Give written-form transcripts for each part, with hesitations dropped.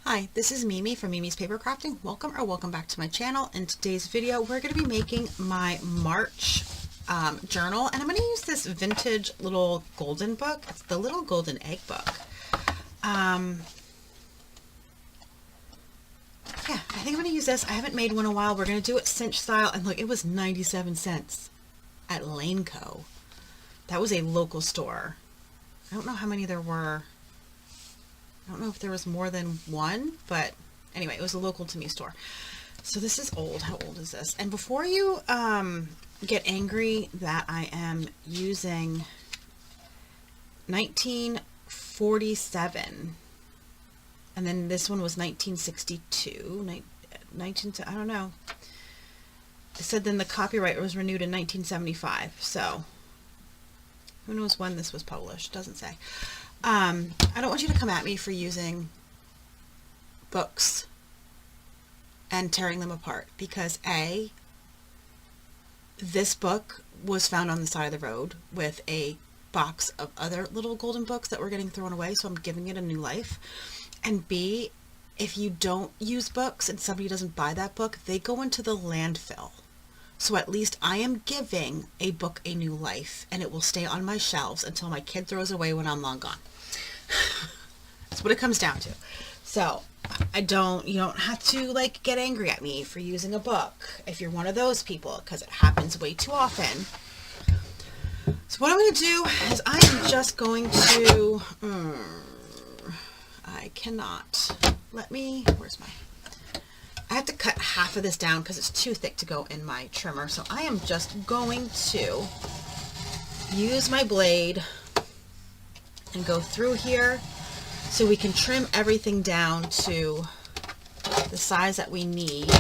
Hi, this is Mimi from Mimi's Paper Crafting. Welcome back to my channel. In today's video, we're going to be making my March journal, and I'm going to use this vintage little golden book. It's the Little Golden Egg book. Yeah, I think I'm going to use this. I haven't made one in a while. We're going to do it cinch style, and look, it was 97 cents at Laneco. That was a local store. I don't know how many there were. I don't know if there was more than one, but anyway, it was a local to me store. So this is old. How old is this? And before you get angry that I am using 1947, and then this one was 1962, I don't know. It said then the copyright was renewed in 1975, so who knows when this was published? Doesn't say. I don't want you to come at me for using books and tearing them apart, because A, this book was found on the side of the road with a box of other little golden books that were getting thrown away, so I'm giving it a new life. And B, if you don't use books and somebody doesn't buy that book, they go into the landfill. So at least I am giving a book a new life, and it will stay on my shelves until my kid throws away when I'm long gone. That's what it comes down to. So you don't have to like get angry at me for using a book if you're one of those people, because it happens way too often. So what I'm going to do is I am just going to, I have to cut half of this down because it's too thick to go in my trimmer. So I am just going to use my blade and go through here so we can trim everything down to the size that we need,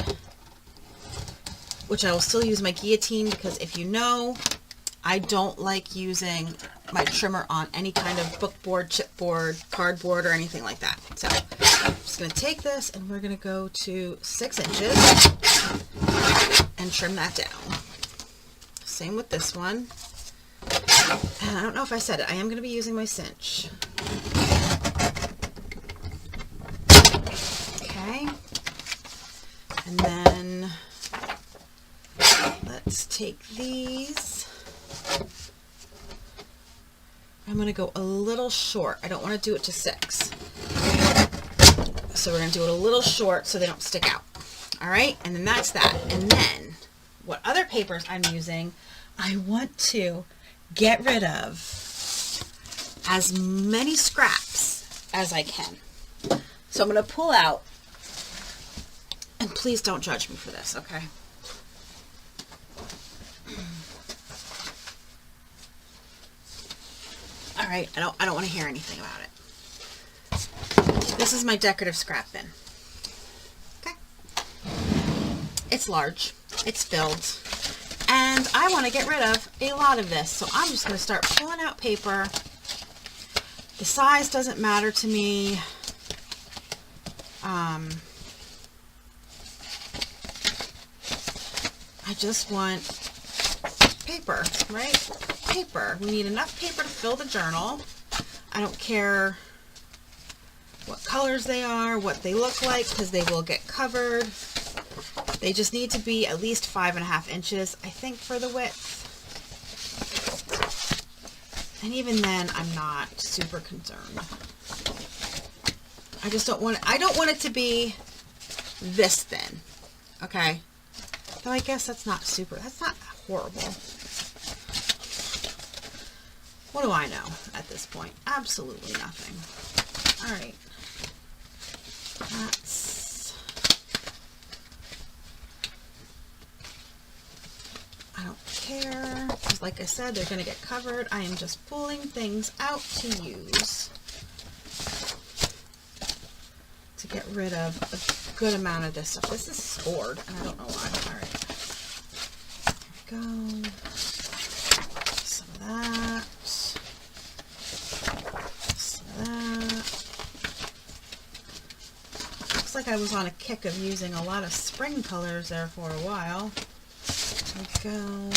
which I will still use my guillotine, because if you know, I don't like using my trimmer on any kind of book board, chipboard, cardboard, or anything like that. So I'm just going to take this and we're going to go to 6 inches and trim that down. Same with this one. And I don't know if I said it, I am going to be using my cinch. Okay. And then let's take these. I'm going to go a little short. I don't want to do it to 6. So we're going to do it a little short so they don't stick out. All right, and then that's that. And then what other papers I'm using, I want to get rid of as many scraps as I can. So I'm going to pull out, and please don't judge me for this, okay? All right, I don't want to hear anything about it. This is my decorative scrap bin. Okay. It's large. It's filled. And I want to get rid of a lot of this. So I'm just going to start pulling out paper. The size doesn't matter to me. I just want paper, right? Paper. We need enough paper to fill the journal. I don't care what colors they are, what they look like, because they will get covered. They just need to be at least 5.5 inches, I think, for the width. And even then, I'm not super concerned. I just don't want it, I don't want it to be this thin, okay? Though I guess that's not horrible. What do I know at this point? Absolutely nothing. All right. I don't care, because like I said, they're going to get covered. I am just pulling things out to use to get rid of a good amount of this stuff. This is scored, and I don't know why. All right. There we go. Some of that. Some of that. Looks like I was on a kick of using a lot of spring colors there for a while. There we go.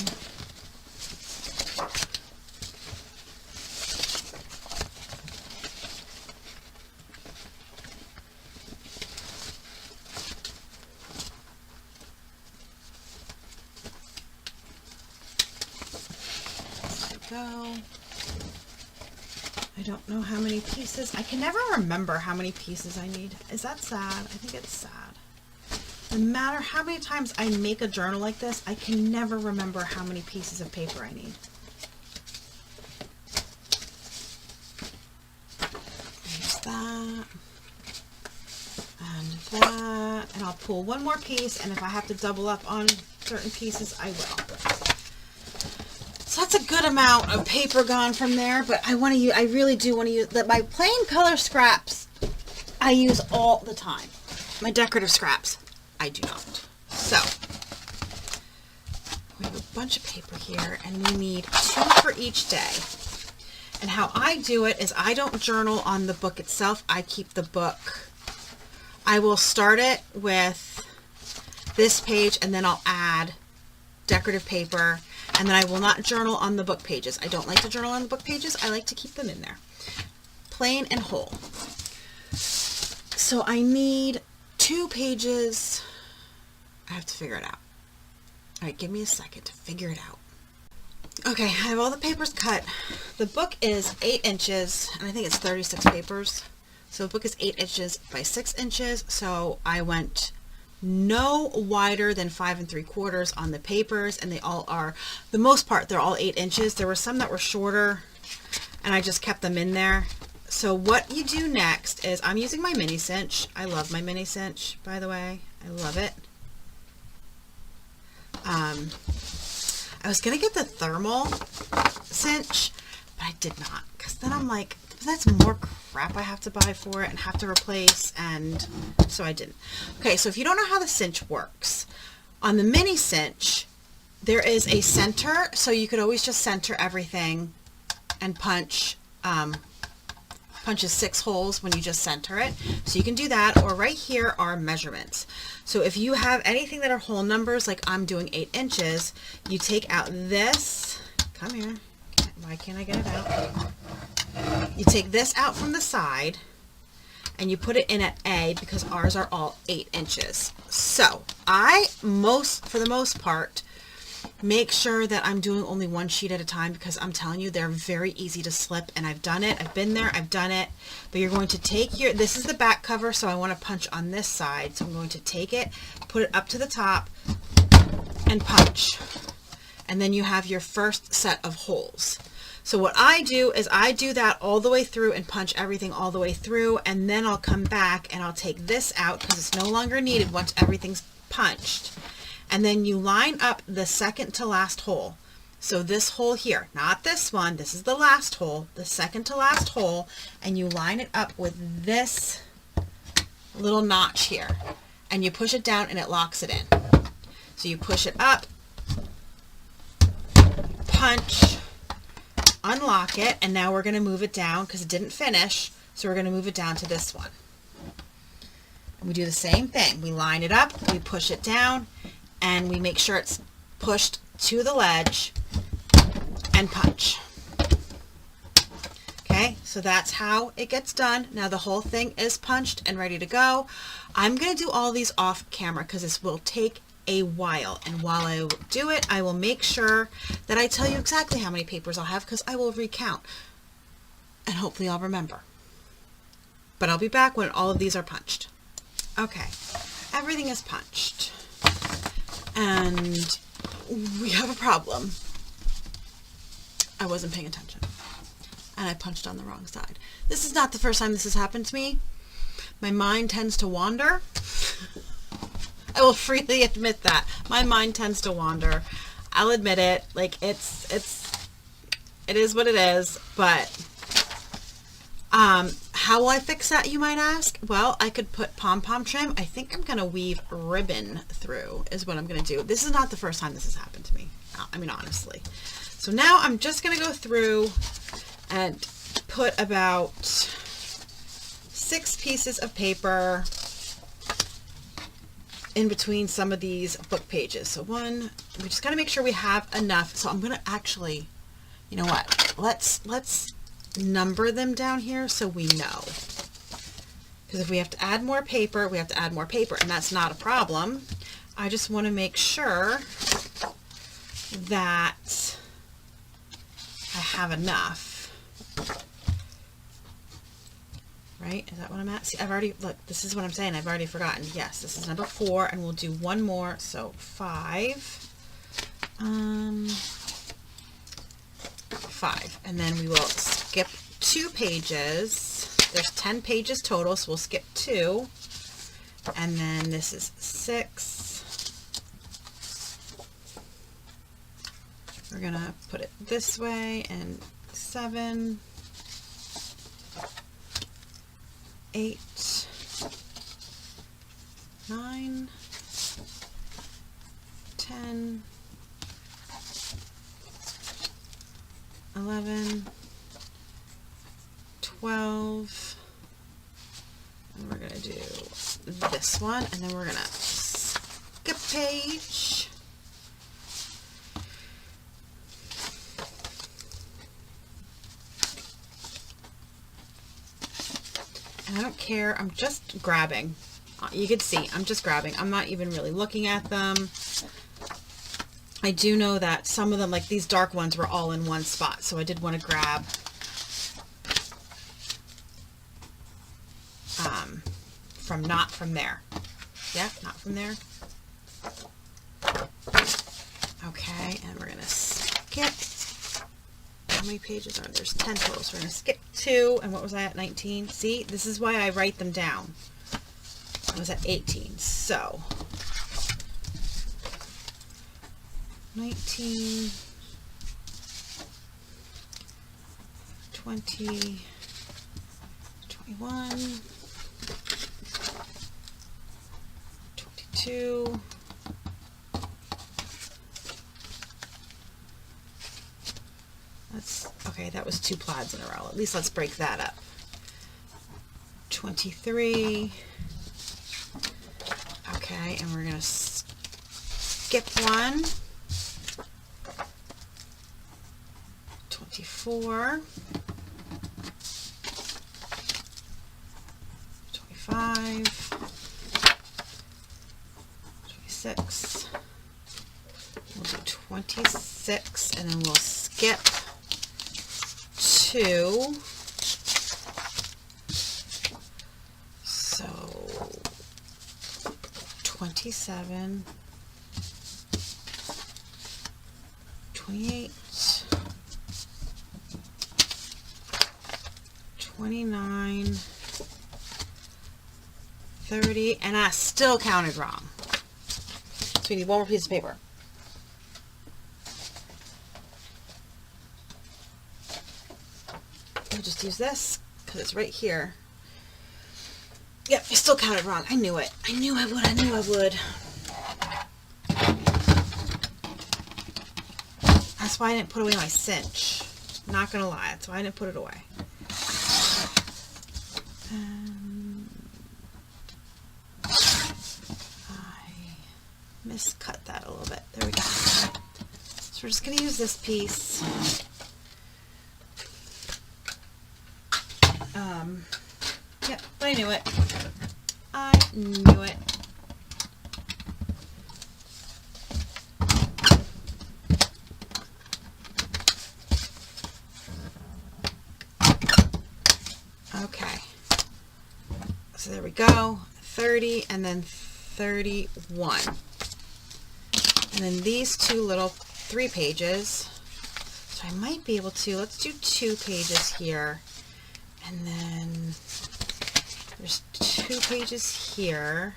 don't know how many pieces. I can never remember how many pieces I need. Is that sad? I think it's sad. No matter how many times I make a journal like this, I can never remember how many pieces of paper I need. There's that. And that. And I'll pull one more piece, and if I have to double up on certain pieces, I will. So that's a good amount of paper gone from there, but I really do want to use that. My plain color scraps I use all the time. My decorative scraps I do not. So we have a bunch of paper here, and we need 2 for each day. And how I do it is I don't journal on the book itself. I keep the book. I will start it with this page, and then I'll add decorative paper, and then I will not journal on the book pages. I don't like to journal on the book pages. I like to keep them in there, plain and whole. So I need 2 pages. I have to figure it out. All right, give me a second to figure it out. Okay, I have all the papers cut. The book is 8 inches, and I think it's 36 papers. So the book is 8 inches by 6 inches. So I went no wider than 5 3/4 on the papers, and they all are, the most part, they're all 8 inches. There were some that were shorter, and I just kept them in there. So what you do next is, I'm using my mini cinch. I love my mini cinch, by the way. I love it. I was gonna get the thermal cinch, but I did not, because then I'm like, that's more crap I have to buy for it and have to replace, and so I didn't. Okay, so if you don't know how the cinch works, on the mini cinch there is a center, so you could always just center everything and punches 6 holes when you just center it. So you can do that, or right here are measurements. So if you have anything that are whole numbers, like I'm doing 8 inches, you take out this, come here, why can't I get it out? You take this out from the side and you put it in at A, because ours are all 8 inches. So for the most part, make sure that I'm doing only 1 sheet at a time, because I'm telling you, they're very easy to slip, and I've done it. I've been there, I've done it. But you're going to take this is the back cover, so I want to punch on this side. So I'm going to take it, put it up to the top, and punch. And then you have your first set of holes. So what I do is I do that all the way through and punch everything all the way through, and then I'll come back and I'll take this out because it's no longer needed once everything's punched. And then you line up the second to last hole. So this hole here, not this one, this is the last hole, the second to last hole, and you line it up with this little notch here, and you push it down and it locks it in. So you push it up, punch, unlock it, and now we're going to move it down because it didn't finish, so we're going to move it down to this one. And we do the same thing. We line it up, we push it down, and we make sure it's pushed to the ledge and punch. Okay, so that's how it gets done. Now the whole thing is punched and ready to go. I'm going to do all these off camera because this will take a while, and while I do it, I will make sure that I tell you exactly how many papers I'll have, because I will recount and hopefully I'll remember. But I'll be back when all of these are punched. Okay, everything is punched, and we have a problem. I wasn't paying attention and I punched on the wrong side. This is not the first time this has happened to me. My mind tends to wander. I will freely admit that. My mind tends to wander. I'll admit it. Like, it is what it is, but how will I fix that, you might ask? Well, I could put pom-pom trim. I think I'm going to weave ribbon through is what I'm going to do. This is not the first time this has happened to me. I mean, honestly. So now I'm just going to go through and put about 6 pieces of paper in between some of these book pages. So we just got to make sure we have enough. So I'm going to actually, you know what? Let's number them down here so we know. Because if we have to add more paper, we have to add more paper, and that's not a problem. I just want to make sure that I have enough right? Is that what I'm at? See, I've already, look, this is what I'm saying. I've already forgotten. Yes, this is number 4, and we'll do one more. So 5. 5. And then we will skip 2 pages. There's 10 pages total, so we'll skip 2. And then this is 6. We're going to put it this way, and 7. 8, 9, 10, 11, 12, and we're going to do this one, and then we're going to skip page. And I don't care, I'm just grabbing. You can see, I'm just grabbing. I'm not even really looking at them. I do know that some of them, like these dark ones, were all in one spot, so I did want to grab not from there. Yeah, not from there. Okay, and we're going to skip. How many pages are there? There's 10 total, so we're going to skip 2, and what was I at, 19? See, this is why I write them down. I was at 18, so 19, 20, 21, 22, okay, that was 2 plaids in a row. At least let's break that up. 23. Okay, and we're going to skip 1. 24. 25. 26. We'll do 26, and then we'll skip 2. So 27, 28, 29, 30, and I still counted wrong. So we need one more piece of paper. I'll just use this because it's right here. Yep, I still counted wrong. I knew it. I knew I would. I knew I would. That's why I didn't put away my cinch. Not gonna lie. That's why I didn't put it away. I miscut that a little bit. There we go. So we're just gonna use this piece. Yep, but I knew it. I knew it. Okay. So there we go. 30 and then 31. And then these 2 little 3 pages. So I might be able to, let's do 2 pages here. And then there's 2 pages here.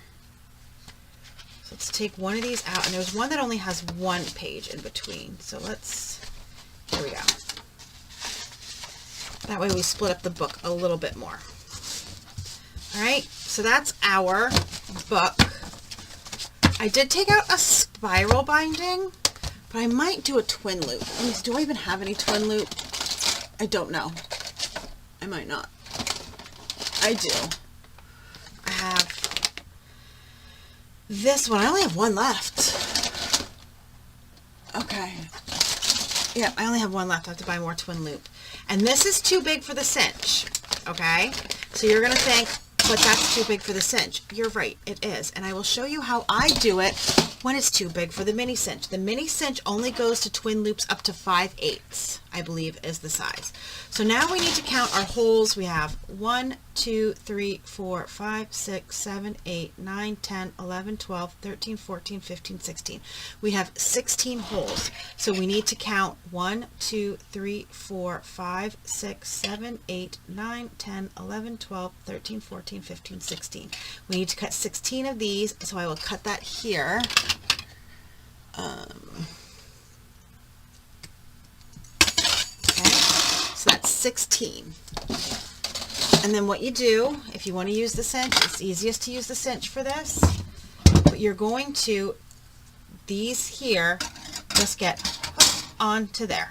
So let's take one of these out. And there's one that only has 1 page in between. So here we go. That way we split up the book a little bit more. Alright, so that's our book. I did take out a spiral binding, but I might do a twin loop. Do I even have any twin loop? I don't know. I might not. I do. I have this one. I only have 1 left. Okay. Yeah, I only have 1 left. I have to buy more twin loop. And this is too big for the cinch. Okay? So you're going to think, but that's too big for the cinch. You're right. It is. And I will show you how I do it when it's too big for the mini cinch. The mini cinch only goes to twin loops up to 5/8. I believe is the size. So now we need to count our holes. We have 1, 2, 3, 4, 5, 6, 7, 8, 9, 10, 11, 12, 13, 14, 15, 16. We have 16 holes. So we need to count 1, 2, 3, 4, 5, 6, 7, 8, 9, 10, 11, 12, 13, 14, 15, 16. We need to cut 16 of these, so I will cut that here. So that's 16. And then what you do, if you want to use the cinch, it's easiest to use the cinch for this. But you're going to, these here, just get hooked onto there.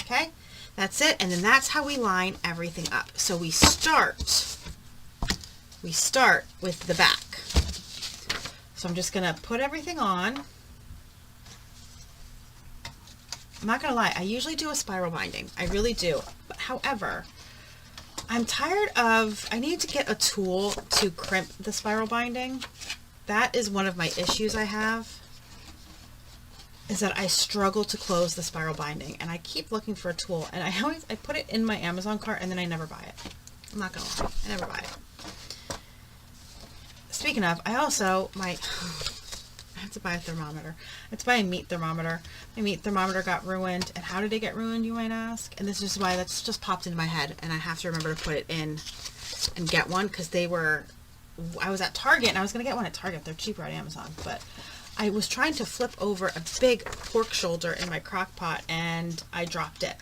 Okay? That's it. And then that's how we line everything up. So we start with the back. So I'm just going to put everything on. I'm not going to lie, I usually do a spiral binding. I really do. But however, I'm tired of, I need to get a tool to crimp the spiral binding. That is one of my issues I have, is that I struggle to close the spiral binding. And I keep looking for a tool, and I put it in my Amazon cart and then I never buy it. I'm not going to lie, I never buy it. Speaking of, I also might... I have to buy a thermometer. I have to buy a meat thermometer. My meat thermometer got ruined. And how did it get ruined, you might ask? And this is why that's just popped into my head. And I have to remember to put it in and get one, because they were... I was at Target, and I was going to get one at Target. They're cheaper on Amazon. But I was trying to flip over a big pork shoulder in my crock pot, and I dropped it.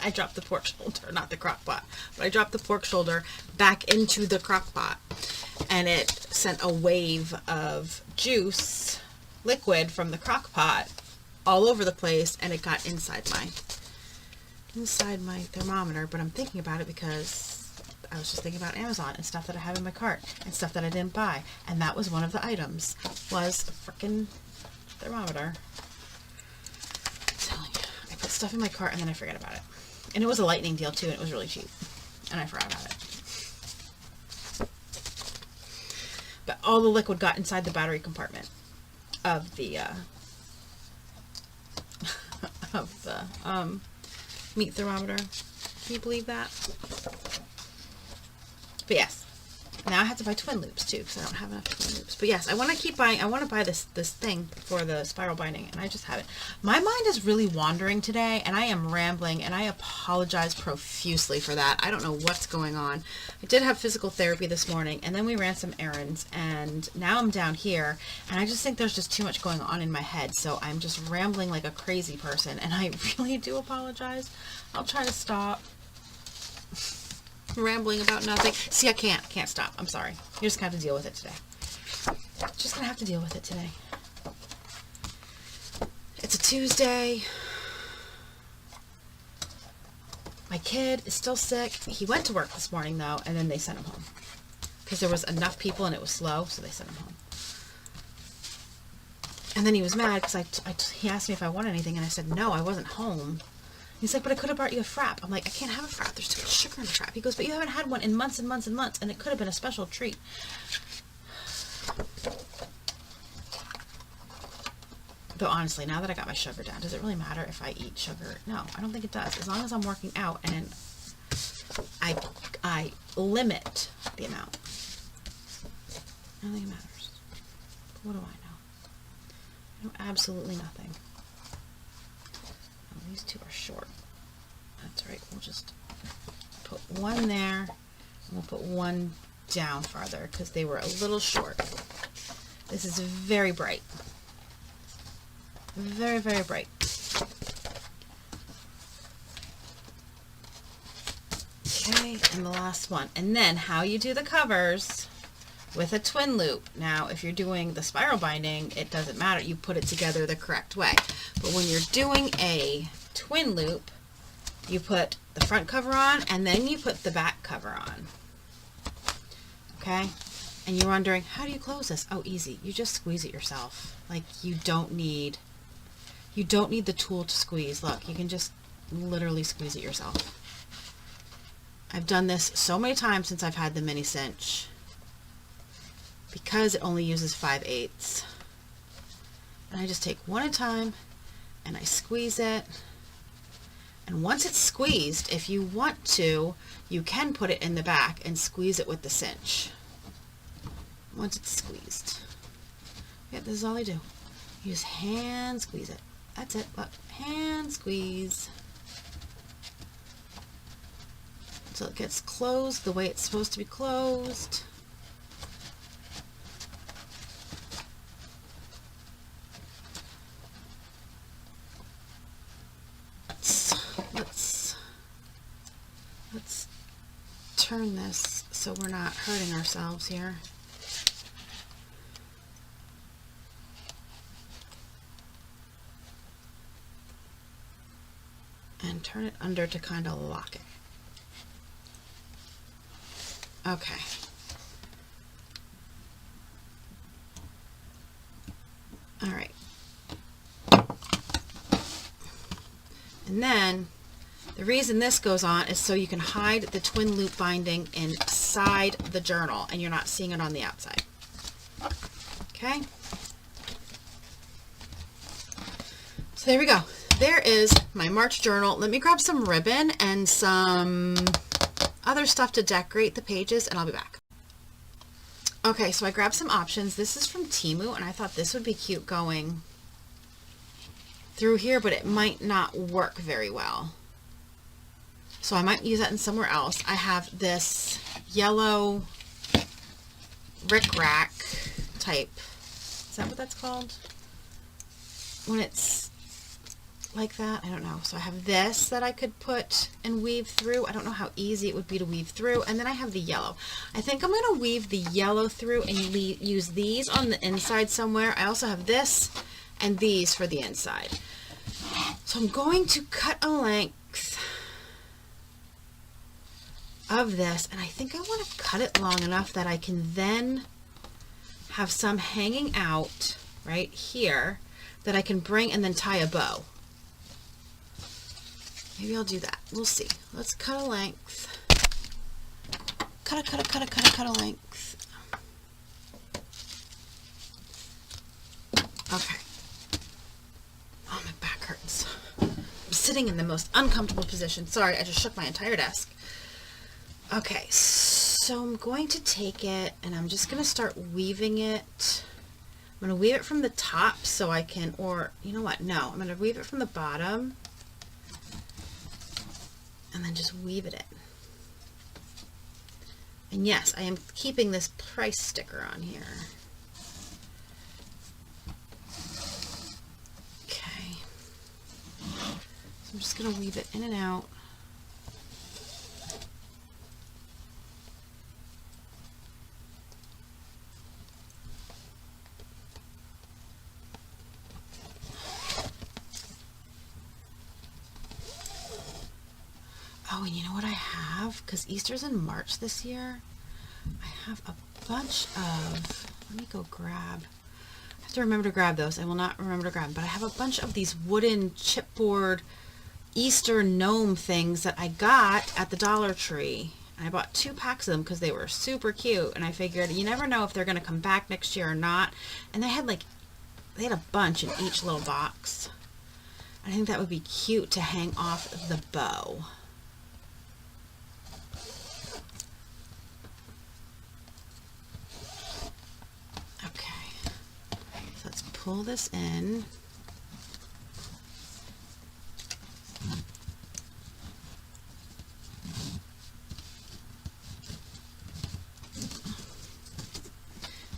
I dropped the pork shoulder, not the crock pot. But I dropped the pork shoulder back into the crock pot. And it sent a wave of juice, liquid from the crock pot all over the place, and it got inside my thermometer. But I'm thinking about it because I was just thinking about Amazon and stuff that I have in my cart and stuff that I didn't buy, and that was one of the items, was a freaking thermometer. I'm telling you, I put stuff in my cart and then I forget about it. And it was a lightning deal too, and it was really cheap, and I forgot about it. But all the liquid got inside the battery compartment of the meat thermometer. Can you believe that? But yes, now I have to buy twin loops too, because I don't have enough twin loops. But yes, I want to keep buying. I want to buy this thing for the spiral binding, and I just haven't. My mind is really wandering today, and I am rambling, and I apologize profusely for that. I don't know what's going on. I did have physical therapy this morning, and then we ran some errands, and now I'm down here, and I just think there's just too much going on in my head, so I'm just rambling like a crazy person, and I really do apologize. I'll try to stop rambling about nothing. See, I can't stop. I'm sorry. You're just gonna have to deal with it today. Just gonna have to deal with it today. It's a Tuesday. My kid is still sick. He went to work this morning though, and then they sent him home because there was enough people and it was slow, so they sent him home. And then he was mad because he asked me if I wanted anything, and I said no, I wasn't home. He's like, but I could have brought you a frap. I'm like, I can't have a frap. There's too much sugar in a frap. He goes, but you haven't had one in months and months and months, and it could have been a special treat. Though honestly, now that I got my sugar down, does it really matter if I eat sugar? No, I don't think it does. As long as I'm working out and I limit the amount. I don't think it matters. But what do I know? I know absolutely nothing. These two are short. That's right. We'll just put one there, and we'll put one down farther because they were a little short. This is very bright. Very, very bright. Okay, and the last one. And then how you do the covers with a twin loop. Now, if you're doing the spiral binding, it doesn't matter. You put it together the correct way. But when you're doing a twin loop, you put the front cover on and then you put the back cover on. Okay? And you're wondering, how do you close this? Oh, easy. You just squeeze it yourself. Like, you don't need the tool to squeeze. Look, you can just literally squeeze it yourself. I've done this so many times since I've had the mini cinch because it only uses 5/8. And I just take one at a time and I squeeze it. And once it's squeezed, if you want to, you can put it in the back and squeeze it with the cinch. Once it's squeezed. Yeah, this is all I do. You just hand squeeze it. That's it. Look, hand squeeze. So it gets closed the way it's supposed to be closed. Let's turn this so we're not hurting ourselves here. And turn it under to kind of lock it. Okay. All right. And then the reason this goes on is so you can hide the twin loop binding inside the journal and you're not seeing it on the outside. Okay. So there we go. There is my March journal. Let me grab some ribbon and some other stuff to decorate the pages and I'll be back. Okay, so I grabbed some options. This is from Temu and I thought this would be cute going through here, but it might not work very well. So I might use that in somewhere else. I have this yellow rickrack type. Is that what that's called? When it's like that? I don't know. So I have this that I could put and weave through. I don't know how easy it would be to weave through. And then I have the yellow. I think I'm going to weave the yellow through and use these on the inside somewhere. I also have this and these for the inside. So I'm going to cut a length of this, and I think I want to cut it long enough that I can then have some hanging out right here that I can bring and then tie a bow. Maybe I'll do that. We'll see. Let's cut a length. Cut a length. Okay. Oh, my back hurts. I'm sitting in the most uncomfortable position. Sorry, I just shook my entire desk. Okay, so I'm going to take it and I'm just going to start weaving it. I'm going to weave it from the top so I can, or you know what? No, I'm going to weave it from the bottom and then just weave it in. And yes, I am keeping this price sticker on here. Okay. So I'm just going to weave it in and out. Oh, and you know what I have? Because Easter's in March this year. I have a bunch of, let me go grab. I have to remember to grab those. I will not remember to grab them. But I have a bunch of these wooden chipboard Easter gnome things that I got at the Dollar Tree. And I bought 2 packs of them because they were super cute. And I figured you never know if they're going to come back next year or not. And they had a bunch in each little box. I think that would be cute to hang off the bow. Pull this in.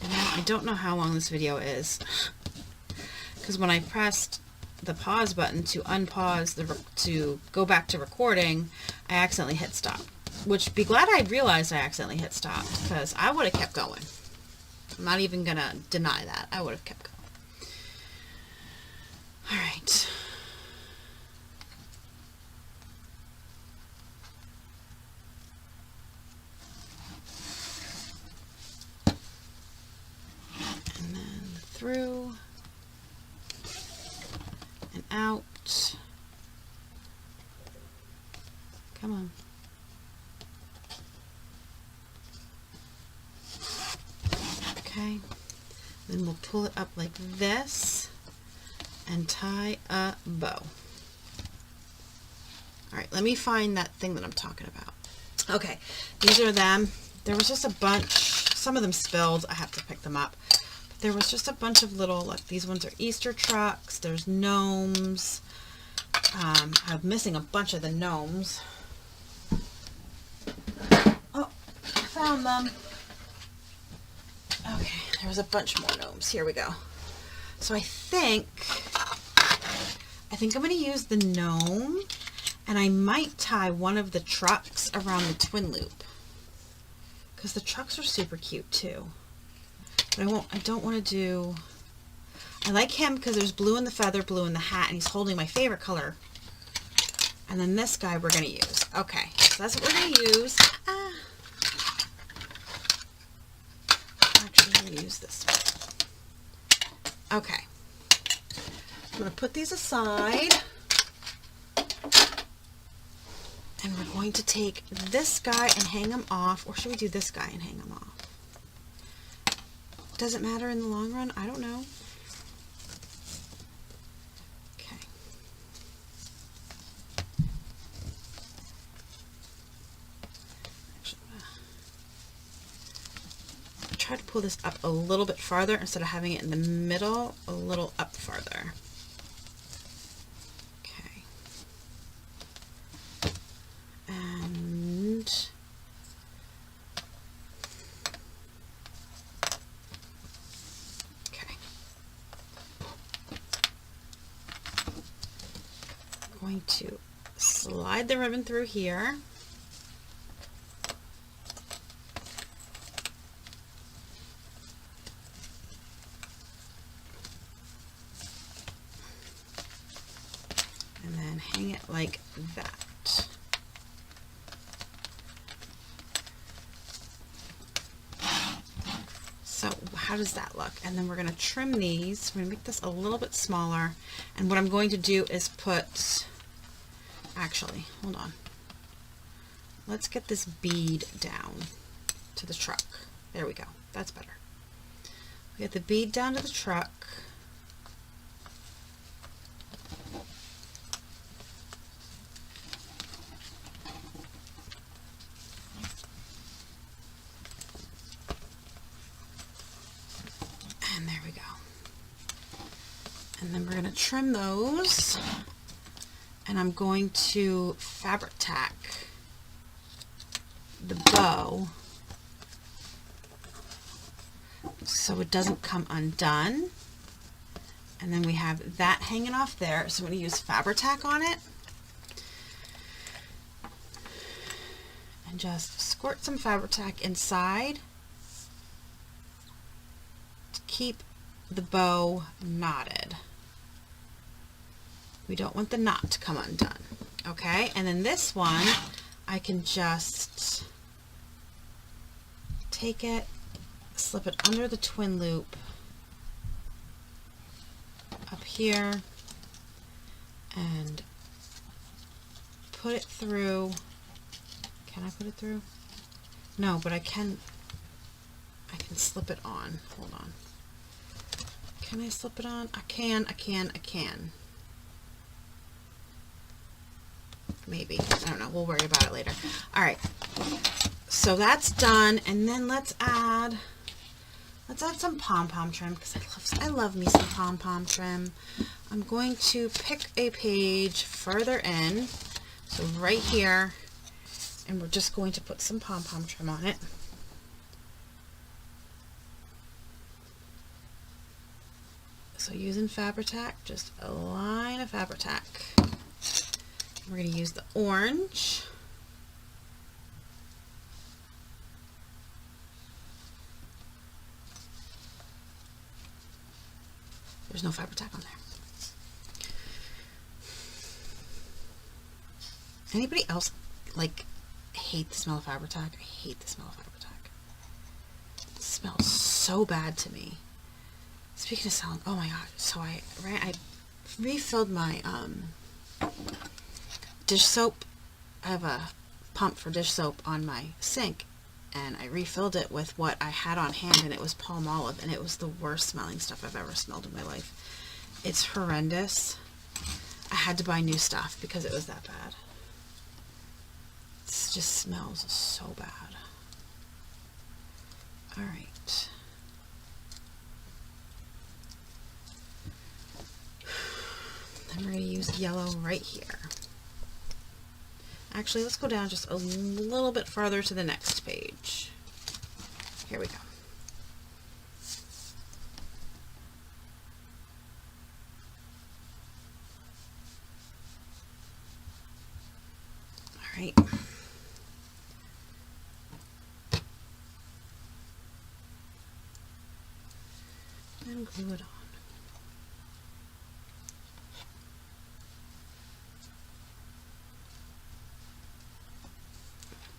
And now I don't know how long this video is because when I pressed the pause button to unpause to go back to recording, I accidentally hit stop. Which be glad I realized I accidentally hit stop because I would have kept going. I'm not even gonna deny that. I would have kept going. All right. And then through and out. Come on. Okay. Then we'll pull it up like this and tie a bow. All right, let me find that thing that I'm talking about. Okay, these are them. There was just a bunch. Some of them spilled. I have to pick them up. But there was just a bunch of little, like these ones are Easter trucks. There's gnomes. I'm missing a bunch of the gnomes. Oh, I found them. Okay, there's a bunch more gnomes. Here we go. So I think I'm going to use the gnome, and I might tie one of the trucks around the twin loop, because the trucks are super cute too. But I don't want to do, I like him because there's blue in the feather, blue in the hat, and he's holding my favorite color. And then this guy we're going to use. Okay, so that's what we're going to use. Actually, I'm going to use this one. Okay. I'm going to put these aside. And we're going to take this guy and hang him off. Or should we do this guy and hang him off? Does it matter in the long run? I don't know. Okay. Actually, I'll try to pull this up a little bit farther instead of having it in the middle, a little up farther. Going to slide the ribbon through here. And then hang it like that. So how does that look? And then we're going to trim these. We're going to make this a little bit smaller. And what I'm going to do is put, actually, hold on. Let's get this bead down to the truck. There we go. That's better. We get the bead down to the truck. And there we go. And then we're going to trim those. And I'm going to fabric tack the bow so it doesn't come undone. And then we have that hanging off there. So I'm going to use fabric tack on it. And just squirt some fabric tack inside to keep the bow knotted. We don't want the knot to come undone. Okay, and then this one, I can just take it, slip it under the twin loop up here, and put it through. Can I put it through? No, but I can slip it on. Hold on. Can I slip it on? I can. Maybe. I don't know. We'll worry about it later. All right. So that's done, and then let's add some pom-pom trim, because I love me some pom-pom trim. I'm going to pick a page further in, so right here, and we're just going to put some pom-pom trim on it. So using Fabri-Tac, just a line of Fabri-Tac. We're going to use the orange. There's no Fabri-Tac on there. Anybody else like hate the smell of Fabri-Tac? I hate the smell of Fabri-Tac. It smells so bad to me. Speaking of smelling, oh my god! So I refilled my dish soap. I have a pump for dish soap on my sink, and I refilled it with what I had on hand, and it was Palmolive, and it was the worst smelling stuff I've ever smelled in my life. It's horrendous. I had to buy new stuff because it was that bad. just smells so bad. All right. I'm going to use yellow right here. Actually, let's go down just a little bit farther to the next page. Here we go. All right. And glue it on.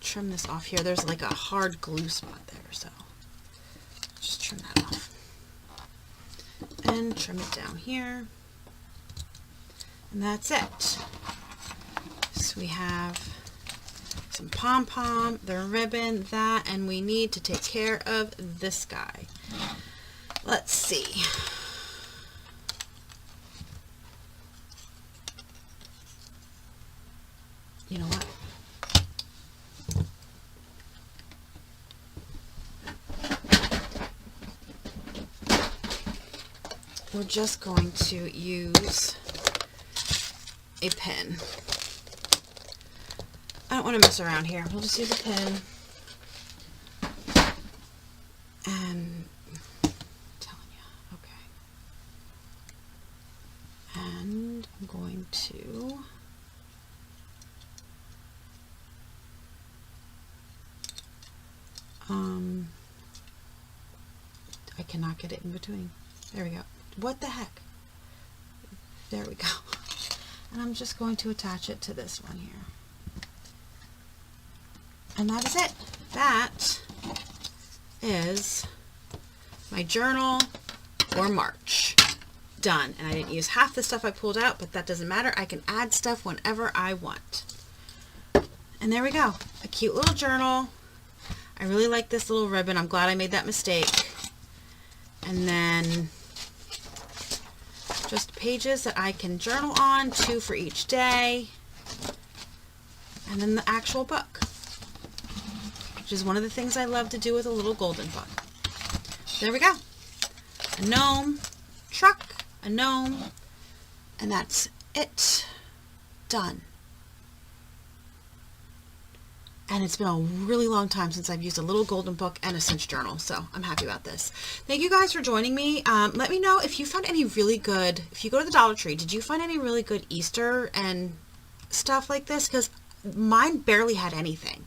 Trim this off here. There's like a hard glue spot there, so just trim that off. And trim it down here. And that's it. So we have some pom-pom, the ribbon, that, and we need to take care of this guy. Let's see. You know what? We're just going to use a pin. I don't want to mess around here. We'll just use a pin. And I'm telling you, okay. And I'm going to I cannot get it in between. There we go. What the heck? There we go. And I'm just going to attach it to this one here. And that is it. That is my journal for March. Done. And I didn't use half the stuff I pulled out, but that doesn't matter. I can add stuff whenever I want. And there we go. A cute little journal. I really like this little ribbon. I'm glad I made that mistake. And then just pages that I can journal on, 2 for each day. And then the actual book, which is one of the things I love to do with a little golden book. There we go. A gnome, truck, a gnome, and that's it. Done. And it's been a really long time since I've used a little golden book and a cinch journal, so I'm happy about this. Thank you guys for joining me. Let me know if you found any really good, if you go to the Dollar Tree, did you find any really good Easter and stuff like this? Because mine barely had anything.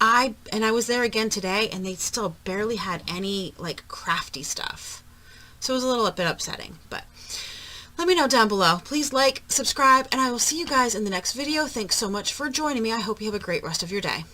I was there again today, and they still barely had any like crafty stuff. So it was a little bit upsetting, but let me know down below. Please like, subscribe, and I will see you guys in the next video. Thanks so much for joining me. I hope you have a great rest of your day.